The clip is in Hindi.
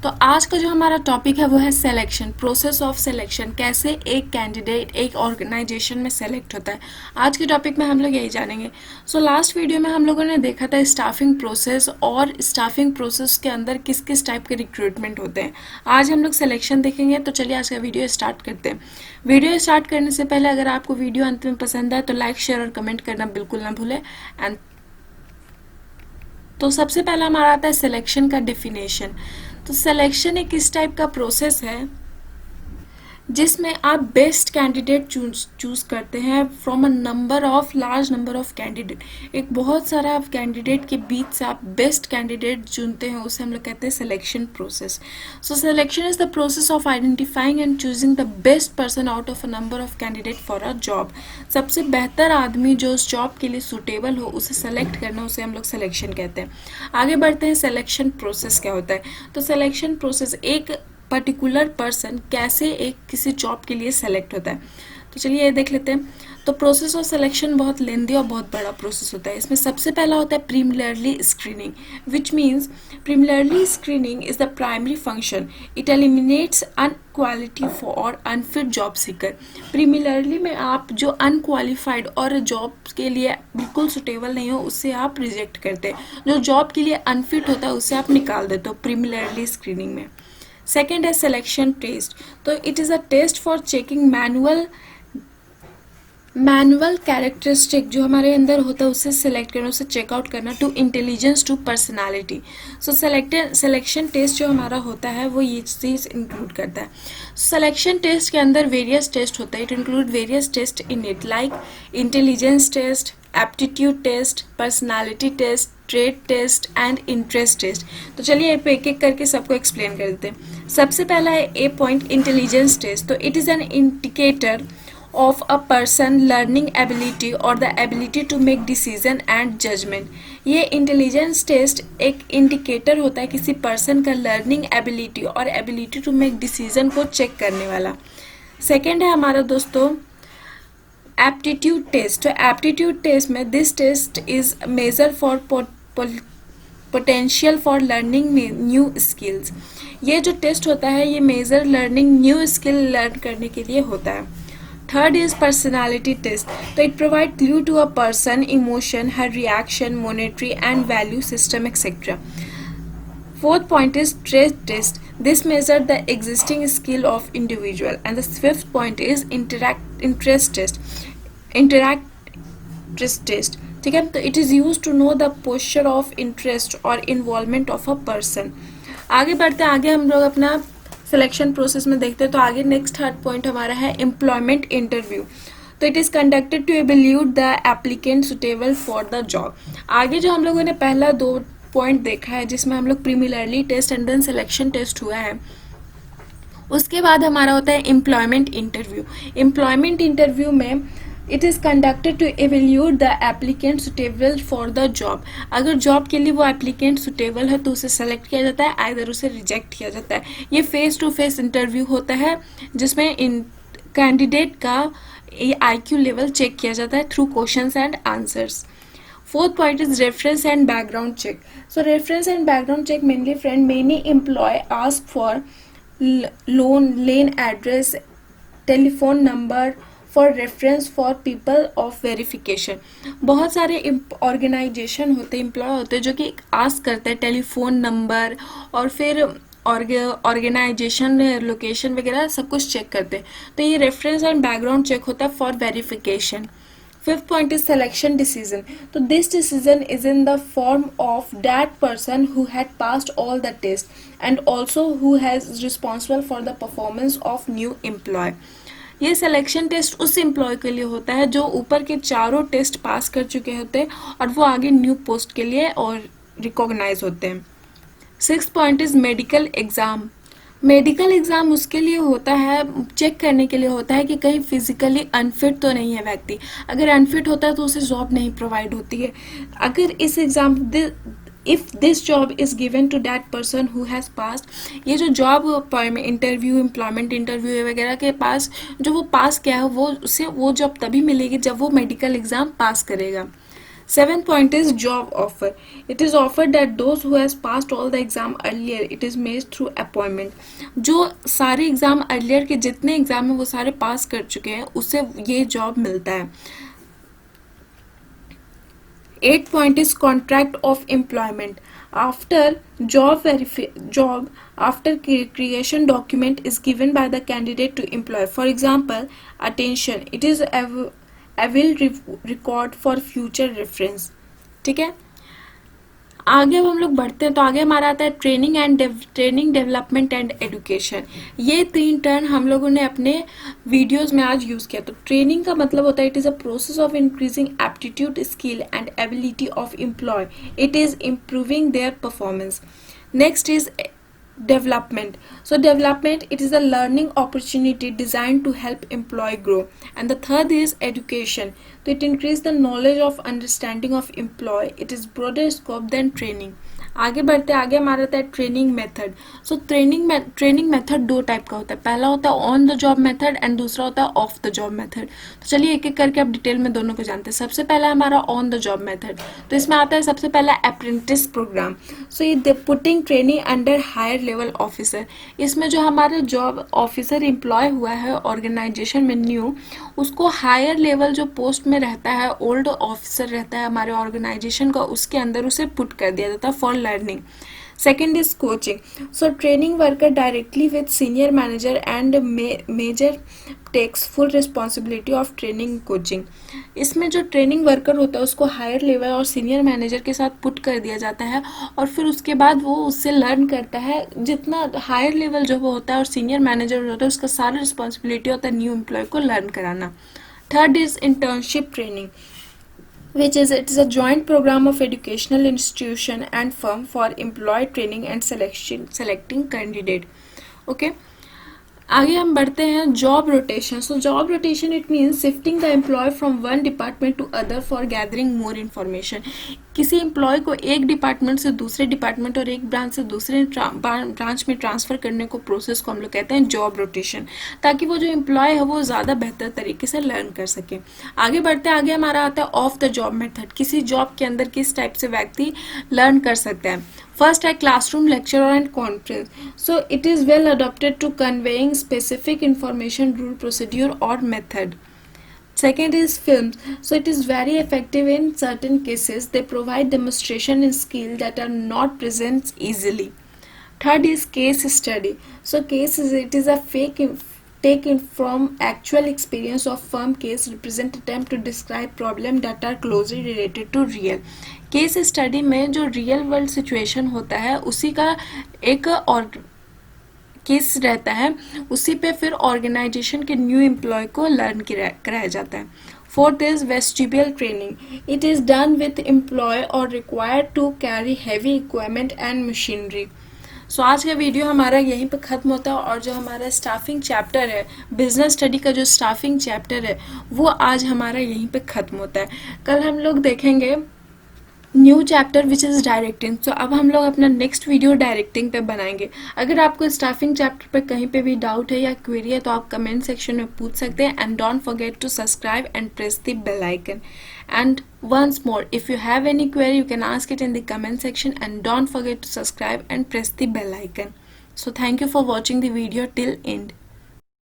तो आज का जो हमारा टॉपिक है वो है सिलेक्शन, प्रोसेस ऑफ सिलेक्शन, कैसे एक कैंडिडेट एक ऑर्गेनाइजेशन में सेलेक्ट होता है। आज के टॉपिक में हम लोग यही जानेंगे। सो लास्ट वीडियो में हम लोगों ने देखा था स्टाफिंग प्रोसेस और स्टाफिंग प्रोसेस के अंदर किस किस टाइप के रिक्रूटमेंट होते हैं। आज हम लोग सिलेक्शन देखेंगे। तो चलिए आज का वीडियो स्टार्ट करते हैं। वीडियो स्टार्ट करने से पहले अगर आपको वीडियो अंत में पसंद आए तो लाइक शेयर और कमेंट करना बिल्कुल ना भूलें। एंड तो सबसे पहला हमारा आता है सिलेक्शन का डेफिनेशन। तो सिलेक्शन एक इस टाइप का प्रोसेस है जिसमें आप बेस्ट कैंडिडेट चूज करते हैं from a large number of candidate. एक बहुत सारा कैंडिडेट के बीच से आप बेस्ट कैंडिडेट चुनते हैं, उसे हम लोग कहते हैं selection process. So selection is the process of identifying and choosing the best person out of a number of candidate for a job. सबसे बेहतर आदमी जो उस जॉब के लिए सूटेबल हो उसे सेलेक्ट करना, उसे हम लोग सिलेक्शन कहते हैं। आगे बढ़ते हैं, सिलेक्शन प्रोसेस क्या होता है। तो सिलेक्शन प्रोसेस एक पर्टिकुलर पर्सन कैसे एक किसी जॉब के लिए सेलेक्ट होता है। तो चलिए ये देख लेते हैं। तो प्रोसेस ऑफ सिलेक्शन बहुत लेंदी और बहुत बड़ा प्रोसेस होता है। इसमें सबसे पहला होता है preliminary screening, which means preliminary screening is the primary function. It eliminates unquality for unfit job seeker. Preliminary में आप जो अनक्वालिफाइड और जॉब के लिए बिल्कुल सुटेबल नहीं हो उससे आप रिजेक्ट करते हैं। जो जॉब के लिए अनफिट होता है उससे आप निकाल देते हो प्रीलिमिनरी स्क्रीनिंग में। सेकेंड है सिलेक्शन टेस्ट। तो it is a test for checking manual characteristic जो हमारे अंदर होता है उसे सिलेक्ट करना, उसे चेकआउट करना to intelligence to personality. So selection test जो हमारा होता है वो ये चीज़ इंक्लूड करता है। सिलेक्शन टेस्ट के अंदर वेरियस टेस्ट होता है। It include various test in it like intelligence test, aptitude test, personality test, trade test and interest test. तो चलिए एक एक करके सबको एक्सप्लेन कर देते हैं। सबसे पहला है ए पॉइंट इंटेलिजेंस टेस्ट। तो it is an indicator of a person learning ability or the ability to make decision and judgment। ये इंटेलिजेंस टेस्ट एक इंडिकेटर होता है किसी पर्सन का लर्निंग एबिलिटी और एबिलिटी टू मेक डिसीजन को चेक करने वाला। सेकेंड है हमारा दोस्तों एप्टीट्यूड टेस्ट। तो एप्टीट्यूड टेस्ट में this test is measure for potential for learning new skills. ये जो टेस्ट होता है ये measure learning new skill learn करने के लिए होता है। Third is personality test. तो it provide clue to a person emotion, हर reaction, monetary and value system etcetera. Fourth point is trade test. This measure the existing skill of individual. And the fifth point is interest test. ठीक है, तो it is use to know the posture of interest और इन्वॉल्वमेंट ऑफ अ पर्सन। आगे बढ़ते हैं, आगे हम लोग अपना सिलेक्शन प्रोसेस में देखते हैं। तो आगे नेक्स्ट थर्ड पॉइंट हमारा है एम्प्लॉयमेंट इंटरव्यू। तो it is conducted to evaluate the applicant suitable for the job. आगे जो हम लोगों ने पहला दो पॉइंट देखा है जिसमें हम लोग preliminary test and then selection test हुआ है, उसके बाद हमारा होता है एम्प्लॉयमेंट इंटरव्यू। एम्प्लॉयमेंट इंटरव्यू में it is conducted to evaluate the applicant suitable for the job. अगर जॉब के लिए वो एप्लीकेंट सुटेबल है तो उसे सेलेक्ट किया जाता है, आइदर उसे रिजेक्ट किया जाता है। ये फेस टू फेस इंटरव्यू होता है जिसमें इन कैंडिडेट का IQ लेवल चेक किया जाता है through questions and answers. Fourth point is reference and background check. So reference and background check mainly friend many employ ask for loan, lane address, telephone number for reference for people of verification. बहुत सारे ऑर्गेनाइजेशन होते हैं, एम्प्लॉय होते हैं जो कि आस्क करते हैं टेलीफोन नंबर और फिर ऑर्गेनाइजेशन लोकेशन वगैरह सब कुछ चेक करते हैं। तो ये रेफरेंस एंड बैकग्राउंड चेक होता है for verification. Fifth point is selection decision. तो this decision is in the form of that person who had passed all the test and also who has responsible for the performance of new employee. ये सिलेक्शन टेस्ट उस एम्प्लॉय के लिए होता है जो ऊपर के चारों टेस्ट पास कर चुके होते हैं और वो आगे न्यू पोस्ट के लिए और रिकॉग्नाइज होते हैं। Sixth point is medical exam. Medical exam उसके लिए होता है, चेक करने के लिए होता है कि कहीं फिजिकली अनफिट तो नहीं है व्यक्ति। अगर अनफिट होता है तो उसे जॉब नहीं प्रोवाइड होती है। अगर इस exam if this job is given to that person who has pass, ये जो जॉब इंटरव्यू, एम्प्लॉयमेंट इंटरव्यू वगैरह के पास जो वो पास किया है वो उसे वो जॉब तभी मिलेगी जब वो मेडिकल एग्जाम पास करेगा। Seventh point is job offer. It is offered that those who has passed all the exam earlier, it is made through appointment. जो सारे एग्जाम earlier के जितने एग्जाम है वो सारे पास कर चुके हैं उसे ये जॉब मिलता है. Eighth point is contract of employment. After job after creation document is given by the candidate to employer. For example, attention, it is a will record for future reference. ठीक है. आगे अब हम लोग बढ़ते हैं तो आगे हमारा आता है ट्रेनिंग डेवलपमेंट एंड एजुकेशन. ये 3 टर्म हम लोगों ने अपने वीडियोस में आज यूज़ किया. तो ट्रेनिंग का मतलब होता है it is a process of increasing aptitude skill and ability of employ. It is improving their performance. Next is development. So development, it is a learning opportunity designed to help employee grow. And the third is education. So it increase the knowledge of understanding of employee. It is broader scope than training. आगे बढ़ते आगे हमारा आता है training method. So training method 2 type का होता है. पहला होता है on the job method and दूसरा होता है ऑफ द जॉब मेथड. तो चलिए एक एक करके आप डिटेल में दोनों को जानते हैं. सबसे पहला हमारा ऑन द जॉब मेथड. तो इसमें आता है सबसे पहला अप्रेंटिस प्रोग्राम. सो ये putting training under higher level officer. इसमें जो हमारा जॉब ऑफिसर एम्प्लॉय हुआ है ऑर्गेनाइजेशन में न्यू, उसको हायर लेवल जो पोस्ट में रहता है ओल्ड ऑफिसर रहता है हमारे ऑर्गेनाइजेशन का, उसके अंदर उसे पुट कर दिया जाता है for learning. Second is coaching. So training worker directly with senior manager and major takes full responsibility of training coaching. इसमें जो ट्रेनिंग वर्कर होता है उसको हायर लेवल और सीनियर मैनेजर के साथ पुट कर दिया जाता है और फिर उसके बाद वो उससे लर्न करता है. जितना हायर लेवल जो वो होता है और सीनियर मैनेजर होता है उसका सारा रिस्पॉन्सिबिलिटी होता है न्यू एम्प्लॉय को लर्न कराना. Third is internship training, which is it is a joint program of educational institution and firm for employee training and selecting candidate. Okay, आगे हम बढ़ते हैं job rotation. So job rotation it means shifting the employ from one department to other for gathering more information. किसी एम्प्लॉय को एक डिपार्टमेंट से दूसरे डिपार्टमेंट और एक ब्रांच से दूसरे ब्रांच में ट्रांसफ़र करने को प्रोसेस को हम लोग कहते हैं जॉब रोटेशन, ताकि वो जो एम्प्लॉय है वो ज़्यादा बेहतर तरीके से लर्न कर सके. आगे बढ़ते आगे हमारा आता है ऑफ द जॉब मेथड. किसी जॉब के अंदर किस टाइप से व्यक्ति लर्न कर सकते हैं. फर्स्ट है classroom lecture and conference. So it is well adopted to conveying specific information, rule, procedure or method. Second is films. So it is very effective in certain cases. They provide demonstration in skill that are not present easily. Third is case study. So case is a taken from actual experience of firm case represent attempt to describe problem that are closely related to real. Case study में जो रियल वर्ल्ड सिचुएशन होता है उसी का एक और केस रहता है, उसी पे फिर ऑर्गेनाइजेशन के न्यू एम्प्लॉय को लर्न कराया जाता है. Fourth is vestibule training. It is done with employee और required to carry heavy equipment and machinery. So आज का वीडियो हमारा यहीं पे ख़त्म होता है और जो हमारा स्टाफिंग चैप्टर है, बिजनेस स्टडी का जो स्टाफिंग चैप्टर है वो आज हमारा यहीं पे ख़त्म होता है. कल हम लोग देखेंगे new chapter which is directing. So अब हम लोग अपना नेक्स्ट वीडियो डायरेक्टिंग पे बनाएंगे. अगर आपको स्टाफिंग चैप्टर पे कहीं पे भी डाउट है या क्वेरी है तो आप कमेंट सेक्शन में पूछ सकते हैं. And don't forget to subscribe and press the bell icon. And once more, if you have any query, you can ask it in the comment section and don't forget to subscribe and press the bell icon. So thank you for watching the video till end.